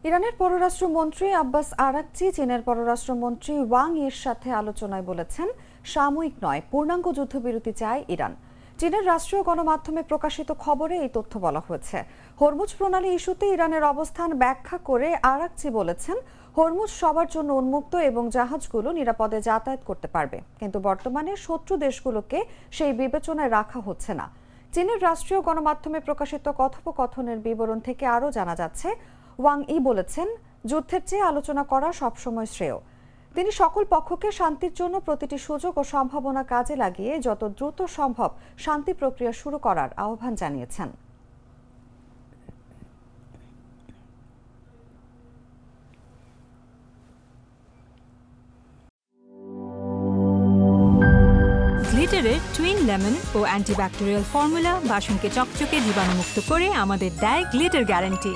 ইরানের পররাষ্ট্রমন্ত্রী Abbas Araghchi চীনের পররাষ্ট্রমন্ত্রী ওয়াং ইর সাথে আলোচনায় বলেছেন, সাময়িক নয়, পূর্ণাঙ্গ যুদ্ধবিরতি চায় ইরান। চীনের রাষ্ট্রীয় গণমাধ্যমে প্রকাশিত খবরে এই তথ্য বলা হয়েছে। হরমুজ প্রণালী ইস্যুতে ইরানের অবস্থান ব্যাখ্যা করে আরাকচি বলেছেন, হরমুজ সবার জন্য উন্মুক্ত এবং জাহাজগুলো নিরাপদে যাতায়াত করতে পারবে, কিন্তু বর্তমানে শত্রু দেশগুলোকে সেই বিবেচনায় রাখা হচ্ছে না। চীনের রাষ্ট্রীয় গণমাধ্যমে প্রকাশিত কথোপকথনের বিবরণ থেকে আরও জানা যাচ্ছে, ওয়াং ই বলেছেন, যুদ্ধের চেয়ে আলোচনা করা সবসময় শ্রেয়। তিনি সকল পক্ষকে শান্তির জন্য প্রতিটি সুযোগ ও সম্ভাবনা কাজে লাগিয়ে যত দ্রুত সম্ভব শান্তি প্রক্রিয়া শুরু করার আহ্বান জানিয়েছেন। গ্লিটারের টুইন লেমন ও অ্যান্টিব্যাকটেরিয়াল ফর্মুলা বাসনকে চকচকে জীবাণুমুক্ত করে আমাদের দেয় গ্লিটার গ্যারান্টি।